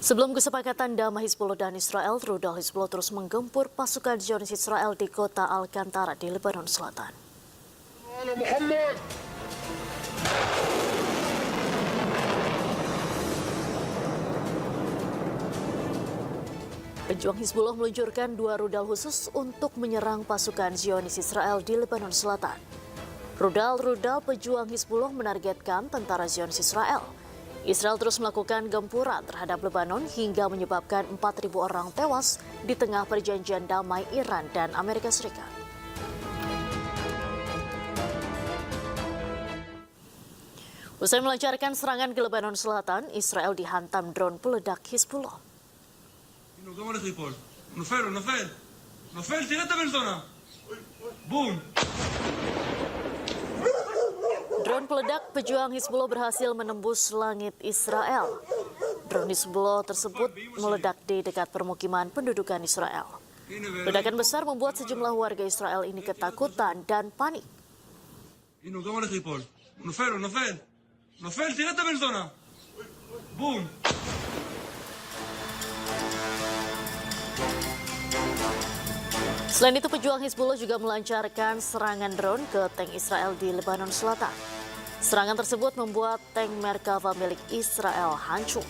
Sebelum kesepakatan damai Hizbullah dan Israel, rudal Hizbullah terus menggempur pasukan Zionis Israel di kota Al-Qantara di Lebanon Selatan. Pejuang Hizbullah meluncurkan 2 rudal khusus untuk menyerang pasukan Zionis Israel di Lebanon Selatan. Rudal pejuang Hizbullah menargetkan tentara Zionis Israel. Israel terus melakukan gempuran terhadap Lebanon hingga menyebabkan 4.000 orang tewas di tengah perjanjian damai Iran dan Amerika Serikat. Usai melancarkan serangan ke Lebanon Selatan, Israel dihantam drone peledak Hizbullah. Drone peledak pejuang Hizbullah berhasil menembus langit Israel. Drone Hizbullah tersebut meledak di dekat permukiman pendudukan Israel. Ledakan besar membuat sejumlah warga Israel ini ketakutan dan panik. Selain itu, pejuang Hizbullah juga melancarkan serangan drone ke tank Israel di Lebanon Selatan. Serangan tersebut membuat tank Merkava milik Israel hancur.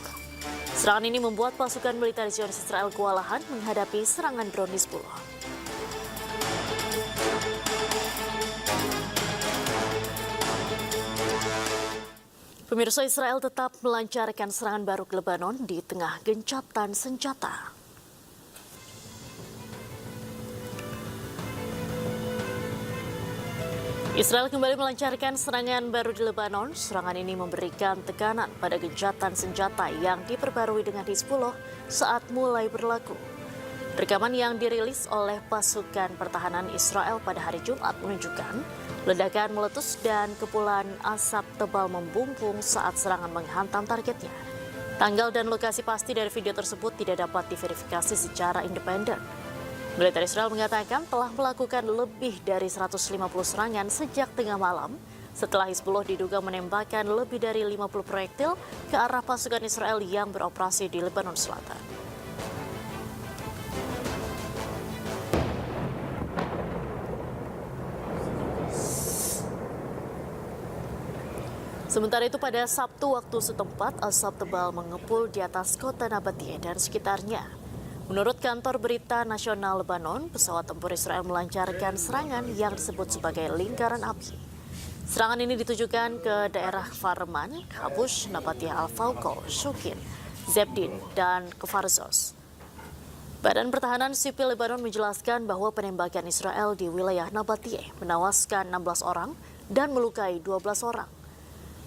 Serangan ini membuat pasukan militer Zionis Israel kewalahan menghadapi serangan drone Hizbullah. Pemirsa, Israel tetap melancarkan serangan baru ke Lebanon di tengah gencatan senjata. Israel kembali melancarkan serangan baru di Lebanon. Serangan ini memberikan tekanan pada gencatan senjata yang diperbarui dengan Hizbullah saat mulai berlaku. Rekaman yang dirilis oleh pasukan pertahanan Israel pada hari Jumat menunjukkan ledakan meletus dan kepulan asap tebal membumbung saat serangan menghantam targetnya. Tanggal dan lokasi pasti dari video tersebut tidak dapat diverifikasi secara independen. Militer Israel mengatakan telah melakukan lebih dari 150 serangan sejak tengah malam setelah Hizbullah diduga menembakkan lebih dari 50 proyektil ke arah pasukan Israel yang beroperasi di Lebanon Selatan. Sementara itu pada Sabtu waktu setempat, asap tebal mengepul di atas kota Nabatiyeh dan sekitarnya. Menurut kantor berita nasional Lebanon, pesawat tempur Israel melancarkan serangan yang disebut sebagai lingkaran api. Serangan ini ditujukan ke daerah Farman, Kabush, Nabatiyeh Al-Fauqo, Shukin, Zebdin, dan Kefarzos. Badan Pertahanan Sipil Lebanon menjelaskan bahwa penembakan Israel di wilayah Nabatiyeh menewaskan 16 orang dan melukai 12 orang.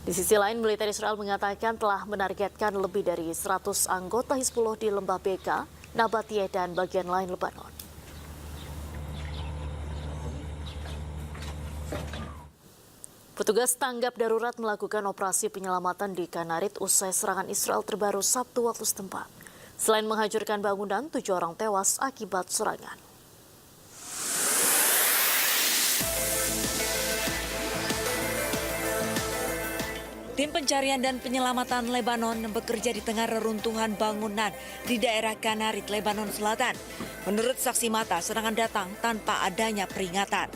Di sisi lain, militer Israel mengatakan telah menargetkan lebih dari 100 anggota Hizbullah di lembah Beka, Nabatiyeh, dan bagian lain Lebanon. Petugas tanggap darurat melakukan operasi penyelamatan di Kanarit usai serangan Israel terbaru Sabtu waktu setempat. Selain menghancurkan bangunan, 7 orang tewas akibat serangan. Tim pencarian dan penyelamatan Lebanon bekerja di tengah reruntuhan bangunan di daerah Kanarit, Lebanon Selatan. Menurut saksi mata, serangan datang tanpa adanya peringatan.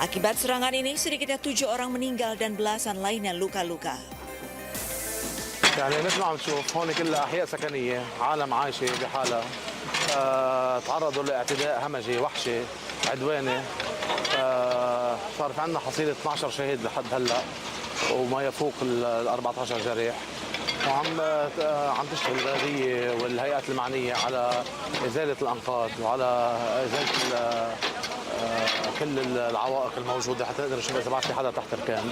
Akibat serangan ini, sedikitnya 7 orang meninggal dan belasan lainnya luka-luka. يعني مثل ما عم تشوف هون كلها احياء سكنيه، عالم عايشه بحالها، تعرضوا لاعتداء همجي وحشي عدواني، صار في عندنا حصيله 12 شهيد لحد هلا وما يفوق ال 14 جريح، وعم تشتغل البلديه والهيئات المعنيه على ازاله الانقاض وعلى ازاله كل العوائق الموجوده حتى نقدر نشوف اذا بعد في حدا تحت ركام.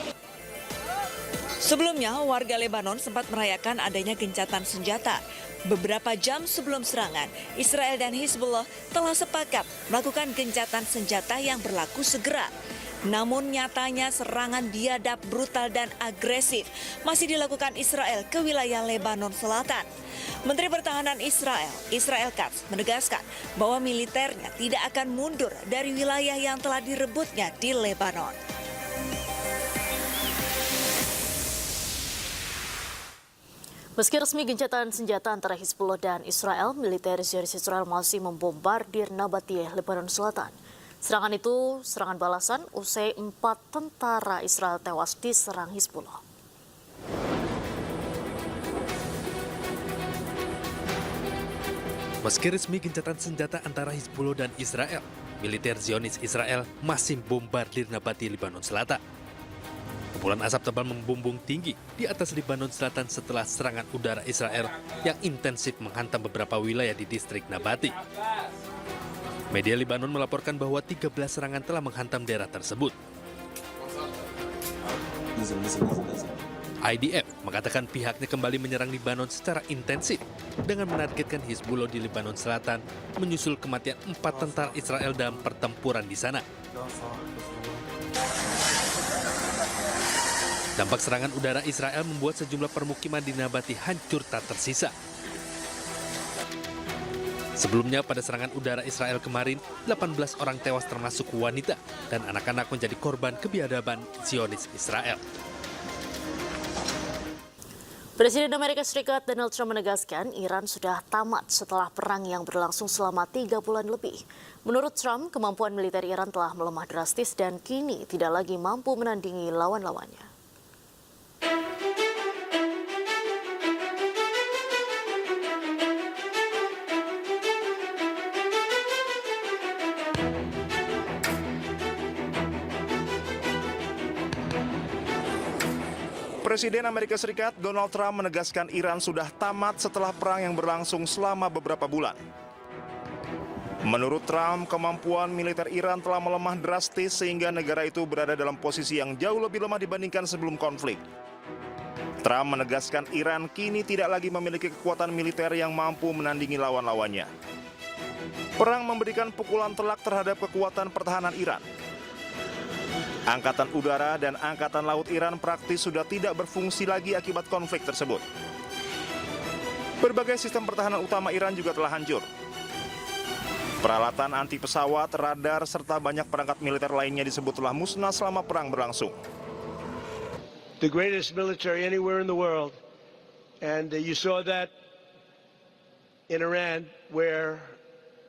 Sebelumnya, warga Lebanon sempat merayakan adanya gencatan senjata. Beberapa jam sebelum serangan, Israel dan Hizbullah telah sepakat melakukan gencatan senjata yang berlaku segera. Namun nyatanya serangan biadab, brutal dan agresif masih dilakukan Israel ke wilayah Lebanon Selatan. Menteri Pertahanan Israel, Israel Katz, menegaskan bahwa militernya tidak akan mundur dari wilayah yang telah direbutnya di Lebanon. Meski resmi gencatan senjata antara Hizbullah dan Israel, militer Zionis Israel masih membombardir Nabatiyeh, Lebanon Selatan. Serangan itu serangan balasan usai 4 tentara Israel tewas diserang Hizbullah. Meski resmi gencatan senjata antara Hizbullah dan Israel, militer Zionis Israel masih bombardir Nabatiyeh, Lebanon Selatan. Kepulan asap tebal membumbung tinggi di atas Lebanon Selatan setelah serangan udara Israel yang intensif menghantam beberapa wilayah di distrik Nabatiyeh. Media Lebanon melaporkan bahwa 13 serangan telah menghantam daerah tersebut. IDF mengatakan pihaknya kembali menyerang Lebanon secara intensif dengan menargetkan Hizbullah di Lebanon Selatan menyusul kematian 4 tentara Israel dalam pertempuran di sana. Dampak serangan udara Israel membuat sejumlah permukiman di Nabatiyeh hancur tak tersisa. Sebelumnya pada serangan udara Israel kemarin, 18 orang tewas termasuk wanita dan anak-anak menjadi korban kebiadaban Zionis Israel. Presiden Amerika Serikat Donald Trump menegaskan Iran sudah tamat setelah perang yang berlangsung selama 3 bulan lebih. Menurut Trump, kemampuan militer Iran telah melemah drastis dan kini tidak lagi mampu menandingi lawan-lawannya. Presiden Amerika Serikat Donald Trump menegaskan Iran sudah tamat setelah perang yang berlangsung selama beberapa bulan. Menurut Trump, kemampuan militer Iran telah melemah drastis sehingga negara itu berada dalam posisi yang jauh lebih lemah dibandingkan sebelum konflik. Trump menegaskan Iran kini tidak lagi memiliki kekuatan militer yang mampu menandingi lawan-lawannya. Perang memberikan pukulan telak terhadap kekuatan pertahanan Iran. Angkatan udara dan angkatan laut Iran praktis sudah tidak berfungsi lagi akibat konflik tersebut. Berbagai sistem pertahanan utama Iran juga telah hancur. Peralatan anti pesawat, radar, serta banyak perangkat militer lainnya disebut telah musnah selama perang berlangsung. The greatest military anywhere in the world. And you saw that in Iran, where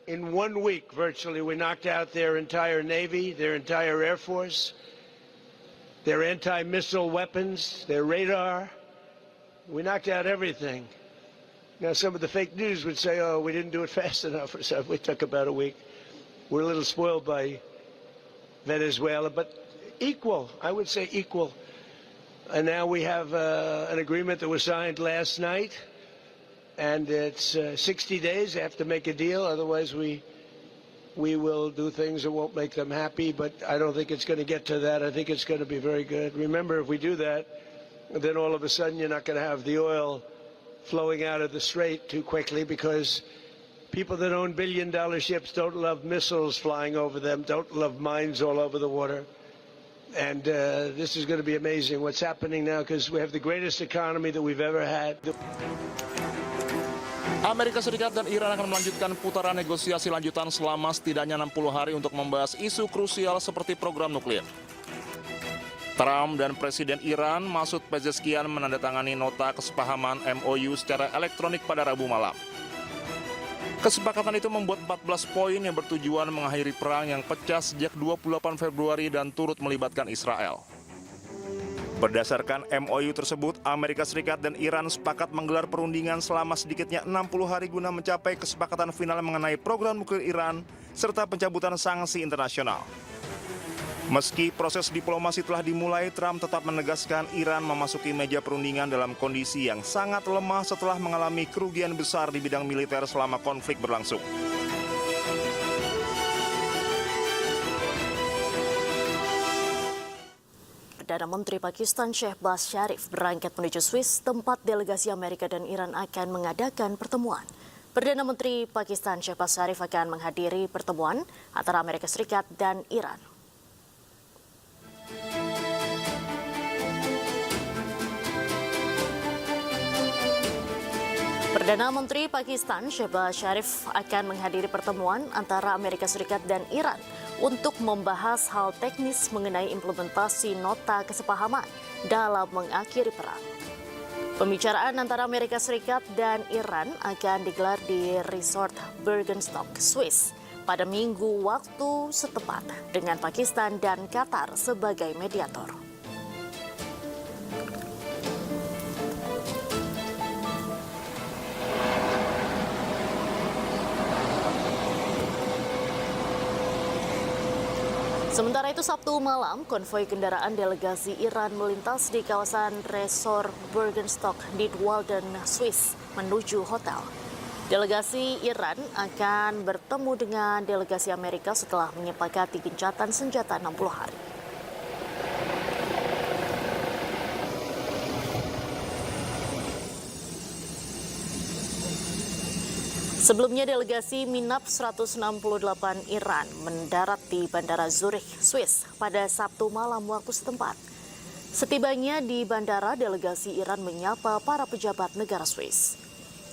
in 1 week virtually we knocked out their entire Navy, their entire Air Force, their anti-missile weapons, their radar. We knocked out everything. Now some of the fake news would say, oh, we didn't do it fast enough or something. We took about a week. We're a little spoiled by Venezuela, but equal, I would say equal. And now we have an agreement that was signed last night, and it's 60 days. They have to make a deal, otherwise we will do things that won't make them happy, but I don't think it's going to get to that. I think it's going to be very good. Remember, if we do that, then all of a sudden you're not going to have the oil flowing out of the strait too quickly, because people that own billion-dollar ships don't love missiles flying over them, don't love mines all over the water. And this is going to be amazing what's happening now, because we have the greatest economy that we've ever had. Amerika Serikat dan Iran akan melanjutkan putaran negosiasi lanjutan selama setidaknya 60 hari untuk membahas isu krusial seperti program nuklir. Trump dan Presiden Iran Masoud Pezeshkian menandatangani nota kesepahaman MOU secara elektronik pada Rabu malam. Kesepakatan itu membuat 14 poin yang bertujuan mengakhiri perang yang pecah sejak 28 Februari dan turut melibatkan Israel. Berdasarkan MOU tersebut, Amerika Serikat dan Iran sepakat menggelar perundingan selama sedikitnya 60 hari guna mencapai kesepakatan final mengenai program nuklir Iran serta pencabutan sanksi internasional. Meski proses diplomasi telah dimulai, Trump tetap menegaskan Iran memasuki meja perundingan dalam kondisi yang sangat lemah setelah mengalami kerugian besar di bidang militer selama konflik berlangsung. Perdana Menteri Pakistan Shehbaz Sharif berangkat menuju Swiss, tempat delegasi Amerika dan Iran akan mengadakan pertemuan. Perdana Menteri Pakistan Shehbaz Sharif akan menghadiri pertemuan antara Amerika Serikat dan Iran. Perdana Menteri Pakistan Shehbaz Sharif akan menghadiri pertemuan antara Amerika Serikat dan Iran untuk membahas hal teknis mengenai implementasi nota kesepahaman dalam mengakhiri perang. Pembicaraan antara Amerika Serikat dan Iran akan digelar di Resort Bergenstock, Swiss pada Minggu waktu setempat dengan Pakistan dan Qatar sebagai mediator. Sementara itu Sabtu malam, konvoi kendaraan delegasi Iran melintas di kawasan Resort Bergenstock di Walden, Swiss menuju hotel. Delegasi Iran akan bertemu dengan delegasi Amerika setelah menyepakati gencatan senjata 60 hari. Sebelumnya delegasi Minap 168 Iran mendarat di Bandara Zurich, Swiss pada Sabtu malam waktu setempat. Setibanya di bandara, delegasi Iran menyapa para pejabat negara Swiss.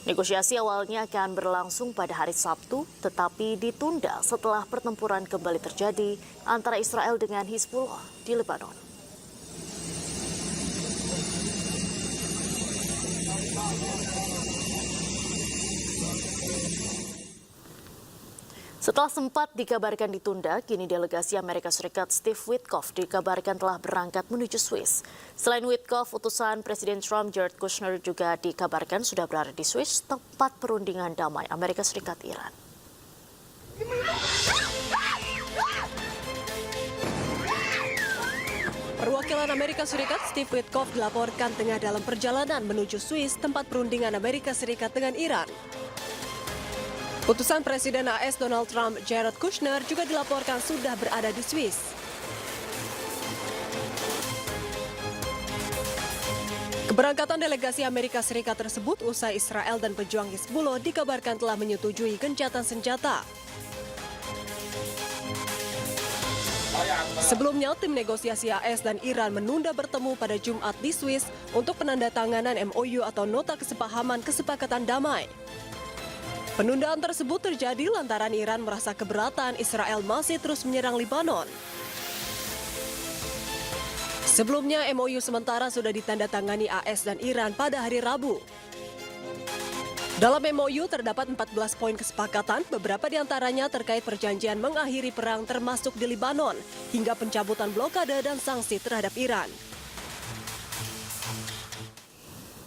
Negosiasi awalnya akan berlangsung pada hari Sabtu, tetapi ditunda setelah pertempuran kembali terjadi antara Israel dengan Hizbullah di Lebanon. Setelah sempat dikabarkan ditunda, kini delegasi Amerika Serikat Steve Witkoff dikabarkan telah berangkat menuju Swiss. Selain Witkoff, utusan Presiden Trump Jared Kushner juga dikabarkan sudah berada di Swiss, tempat perundingan damai Amerika Serikat Iran. Perwakilan Amerika Serikat Steve Witkoff dilaporkan tengah dalam perjalanan menuju Swiss, tempat perundingan Amerika Serikat dengan Iran. Utusan Presiden AS Donald Trump, Jared Kushner, juga dilaporkan sudah berada di Swiss. Keberangkatan delegasi Amerika Serikat tersebut usai Israel dan pejuang Hizbullah dikabarkan telah menyetujui gencatan senjata. Sebelumnya, tim negosiasi AS dan Iran menunda bertemu pada Jumat di Swiss untuk penandatanganan MOU atau Nota Kesepahaman Kesepakatan Damai. Penundaan tersebut terjadi lantaran Iran merasa keberatan Israel masih terus menyerang Lebanon. Sebelumnya, MOU sementara sudah ditandatangani AS dan Iran pada hari Rabu. Dalam MOU terdapat 14 poin kesepakatan, beberapa di antaranya terkait perjanjian mengakhiri perang termasuk di Lebanon, hingga pencabutan blokade dan sanksi terhadap Iran.